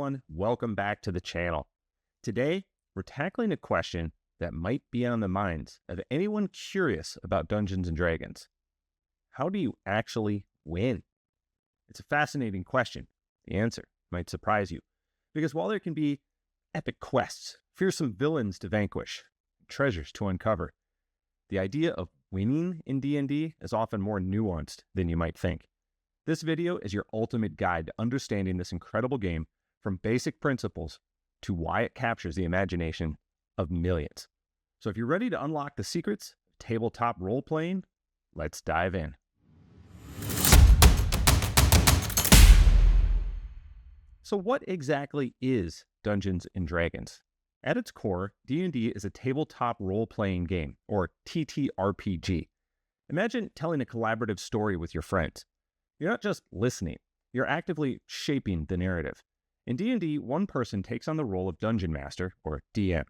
everyone, welcome back to the channel. Today, we're tackling a question that might be on the minds of anyone curious about Dungeons & Dragons. How do you actually win? It's a fascinating question. The answer might surprise you, because while there can be epic quests, fearsome villains to vanquish, treasures to uncover, the idea of winning in D&D is often more nuanced than you might think. This video is your ultimate guide to understanding this incredible game from basic principles to why it captures the imagination of millions. So if you're ready to unlock the secrets of tabletop role-playing, let's dive in. So what exactly is Dungeons & Dragons? At its core, D&D is a tabletop role-playing game, or TTRPG. Imagine telling a collaborative story with your friends. You're not just listening, you're actively shaping the narrative. In D&D, one person takes on the role of Dungeon Master, or DM.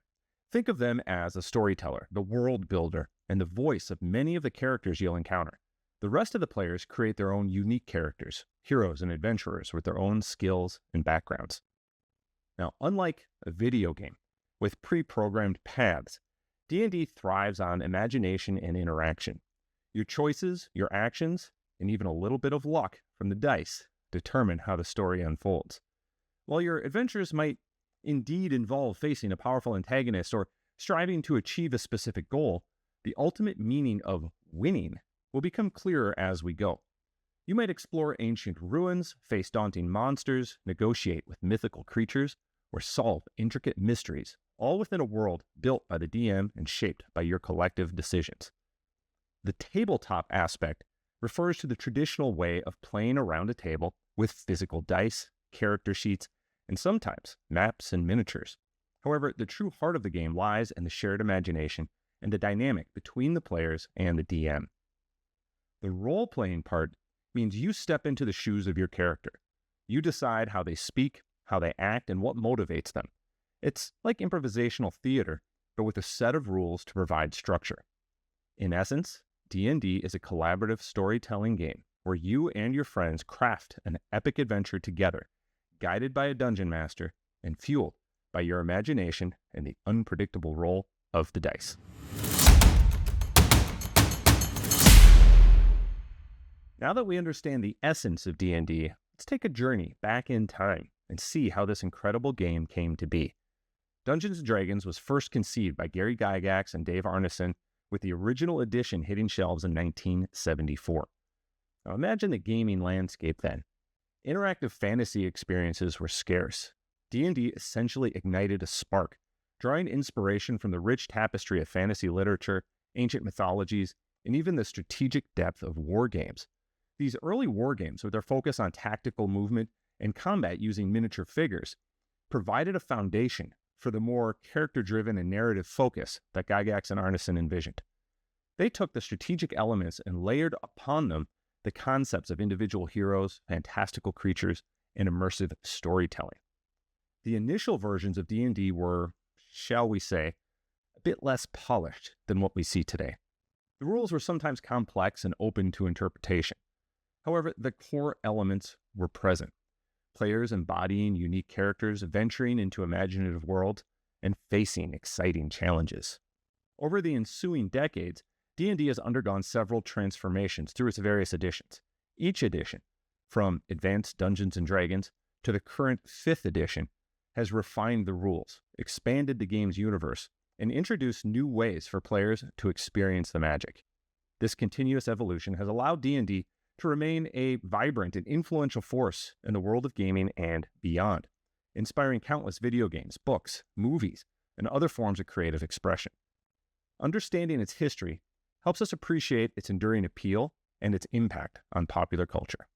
Think of them as a storyteller, the world builder, and the voice of many of the characters you'll encounter. The rest of the players create their own unique characters, heroes and adventurers with their own skills and backgrounds. Now, unlike a video game with pre-programmed paths, D&D thrives on imagination and interaction. Your choices, your actions, and even a little bit of luck from the dice determine how the story unfolds. While your adventures might indeed involve facing a powerful antagonist or striving to achieve a specific goal, the ultimate meaning of winning will become clearer as we go. You might explore ancient ruins, face daunting monsters, negotiate with mythical creatures, or solve intricate mysteries, all within a world built by the DM and shaped by your collective decisions. The tabletop aspect refers to the traditional way of playing around a table with physical dice, character sheets, and sometimes maps and miniatures. However, the true heart of the game lies in the shared imagination and the dynamic between the players and the DM. The role-playing part means you step into the shoes of your character. You decide how they speak, how they act, and what motivates them. It's like improvisational theater, but with a set of rules to provide structure. In essence, D&D is a collaborative storytelling game where you and your friends craft an epic adventure together, guided by a dungeon master and fueled by your imagination and the unpredictable roll of the dice. Now that we understand the essence of D&D, let's take a journey back in time and see how this incredible game came to be. Dungeons & Dragons was first conceived by Gary Gygax and Dave Arneson, with the original edition hitting shelves in 1974. Now imagine the gaming landscape then. Interactive fantasy experiences were scarce. D&D essentially ignited a spark, drawing inspiration from the rich tapestry of fantasy literature, ancient mythologies, and even the strategic depth of war games. These early war games, with their focus on tactical movement and combat using miniature figures, provided a foundation for the more character-driven and narrative focus that Gygax and Arneson envisioned. They took the strategic elements and layered upon them the concepts of individual heroes, fantastical creatures, and immersive storytelling. The initial versions of D&D were, shall we say, a bit less polished than what we see today. The rules were sometimes complex and open to interpretation. However, the core elements were present. Players embodying unique characters, venturing into imaginative worlds, and facing exciting challenges. Over the ensuing decades, D&D has undergone several transformations through its various editions. Each edition, from Advanced Dungeons & Dragons to the current 5th edition, has refined the rules, expanded the game's universe, and introduced new ways for players to experience the magic. This continuous evolution has allowed D&D to remain a vibrant and influential force in the world of gaming and beyond, inspiring countless video games, books, movies, and other forms of creative expression. Understanding its history helps us appreciate its enduring appeal and its impact on popular culture.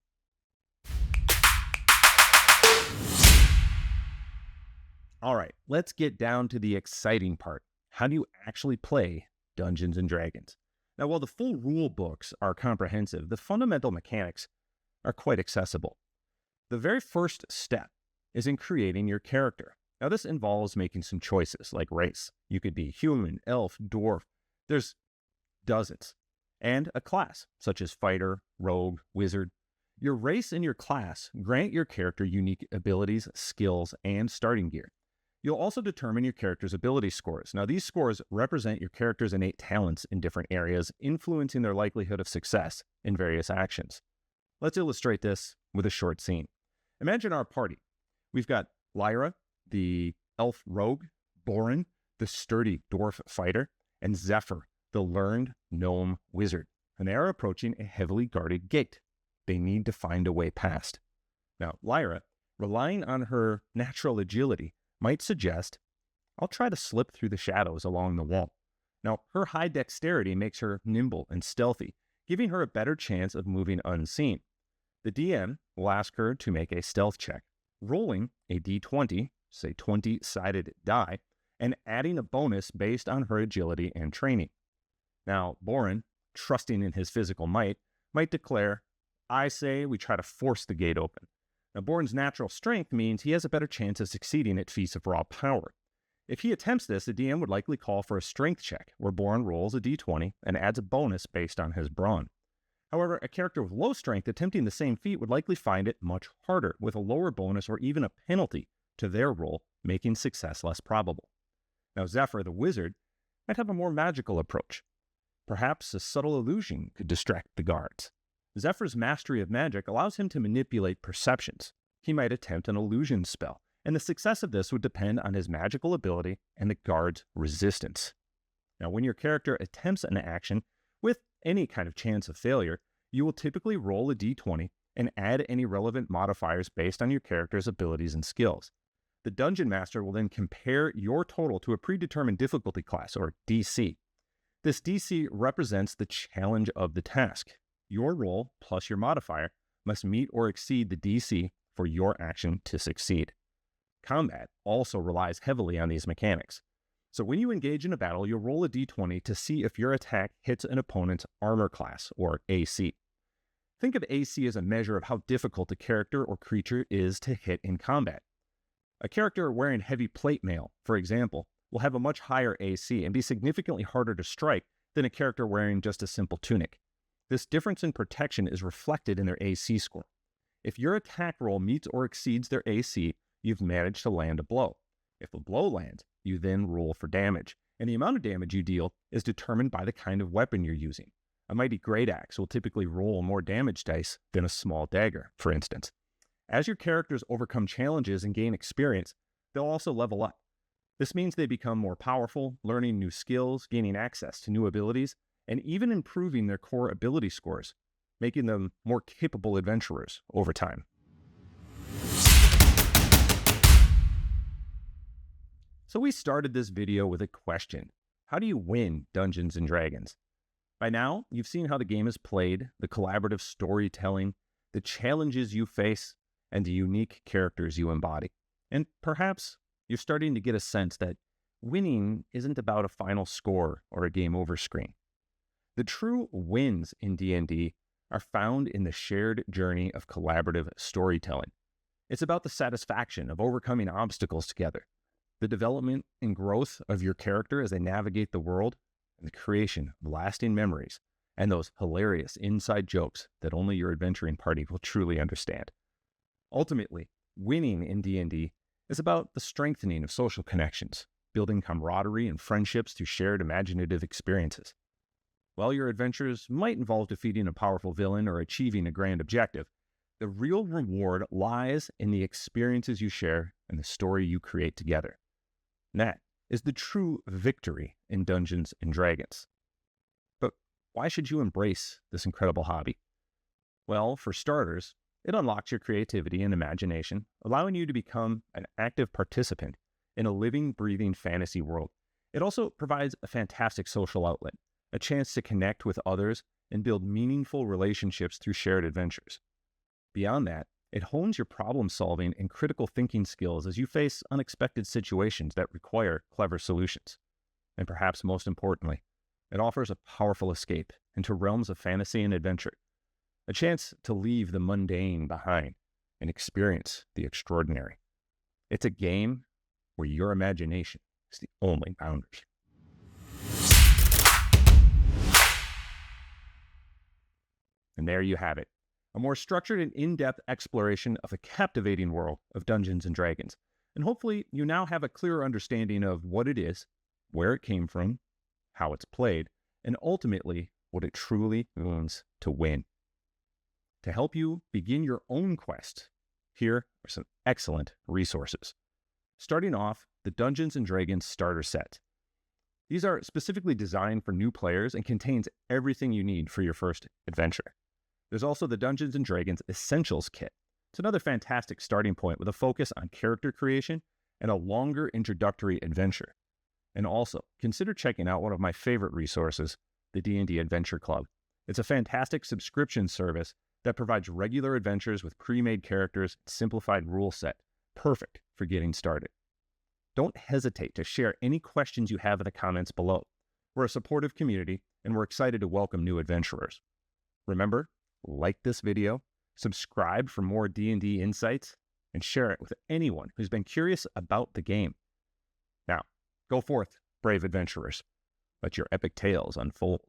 All right, let's get down to the exciting part. How do you actually play Dungeons & Dragons? Now, while the full rule books are comprehensive, the fundamental mechanics are quite accessible. The very first step is in creating your character. Now, this involves making some choices, like race. You could be human, elf, dwarf. There's dozens. And a class, such as fighter, rogue, wizard. Your race and your class grant your character unique abilities, skills, and starting gear. You'll also determine your character's ability scores. Now, these scores represent your character's innate talents in different areas, influencing their likelihood of success in various actions. Let's illustrate this with a short scene. Imagine our party. We've got Lyra, the elf rogue, Borin, the sturdy dwarf fighter, and Zephyr, the learned gnome wizard. And they are approaching a heavily guarded gate. They need to find a way past. Now, Lyra, relying on her natural agility, might suggest, I'll try to slip through the shadows along the wall. Now, her high dexterity makes her nimble and stealthy, giving her a better chance of moving unseen. The DM will ask her to make a stealth check, rolling a d20, say 20-sided die, and adding a bonus based on her agility and training. Now, Borin, trusting in his physical might declare, I say we try to force the gate open. Now, Borin's natural strength means he has a better chance of succeeding at feats of raw power. If he attempts this, the DM would likely call for a strength check, where Borin rolls a d20 and adds a bonus based on his brawn. However, a character with low strength attempting the same feat would likely find it much harder, with a lower bonus or even a penalty to their roll, making success less probable. Now, Zephyr, the wizard, might have a more magical approach. Perhaps a subtle illusion could distract the guards. Zephyr's mastery of magic allows him to manipulate perceptions. He might attempt an illusion spell, and the success of this would depend on his magical ability and the guard's resistance. Now, when your character attempts an action with any kind of chance of failure, you will typically roll a d20 and add any relevant modifiers based on your character's abilities and skills. The Dungeon Master will then compare your total to a predetermined difficulty class, or DC. This DC represents the challenge of the task. Your roll plus your modifier must meet or exceed the DC for your action to succeed. Combat also relies heavily on these mechanics. So when you engage in a battle, you'll roll a d20 to see if your attack hits an opponent's armor class, or AC. Think of AC as a measure of how difficult a character or creature is to hit in combat. A character wearing heavy plate mail, for example, will have a much higher AC and be significantly harder to strike than a character wearing just a simple tunic. This difference in protection is reflected in their AC score. If your attack roll meets or exceeds their AC, you've managed to land a blow. If a blow lands, you then roll for damage, and the amount of damage you deal is determined by the kind of weapon you're using. A mighty great axe will typically roll more damage dice than a small dagger, for instance. As your characters overcome challenges and gain experience, they'll also level up. This means they become more powerful, learning new skills, gaining access to new abilities, and even improving their core ability scores, making them more capable adventurers over time. So we started this video with a question. How do you win Dungeons and Dragons? By now, you've seen how the game is played, the collaborative storytelling, the challenges you face, and the unique characters you embody. And perhaps you're starting to get a sense that winning isn't about a final score or a game over screen. The true wins in D&D are found in the shared journey of collaborative storytelling. It's about the satisfaction of overcoming obstacles together, the development and growth of your character as they navigate the world, and the creation of lasting memories and those hilarious inside jokes that only your adventuring party will truly understand. Ultimately, winning in D&D is about the strengthening of social connections, building camaraderie and friendships through shared imaginative experiences. While your adventures might involve defeating a powerful villain or achieving a grand objective, the real reward lies in the experiences you share and the story you create together. And that is the true victory in Dungeons and Dragons. But why should you embrace this incredible hobby? Well, for starters, it unlocks your creativity and imagination, allowing you to become an active participant in a living, breathing fantasy world. It also provides a fantastic social outlet, a chance to connect with others and build meaningful relationships through shared adventures. Beyond that, it hones your problem-solving and critical thinking skills as you face unexpected situations that require clever solutions. And perhaps most importantly, it offers a powerful escape into realms of fantasy and adventure, a chance to leave the mundane behind and experience the extraordinary. It's a game where your imagination is the only boundary. And there you have it. a more structured and in-depth exploration of the captivating world of Dungeons and Dragons. And hopefully you now have a clearer understanding of what it is, where it came from, how it's played, and ultimately what it truly means to win. To help you begin your own quest, here are some excellent resources. Starting off, the Dungeons and Dragons Starter Set. These are specifically designed for new players and contains everything you need for your first adventure. There's also the Dungeons and Dragons Essentials Kit. It's another fantastic starting point with a focus on character creation and a longer introductory adventure. And also, consider checking out one of my favorite resources, the D&D Adventure Club. It's a fantastic subscription service that provides regular adventures with pre-made characters and simplified rule set, perfect for getting started. Don't hesitate to share any questions you have in the comments below. We're a supportive community, and we're excited to welcome new adventurers. Remember, like this video, subscribe for more D&D insights, and share it with anyone who's been curious about the game. Now, go forth, brave adventurers. Let your epic tales unfold.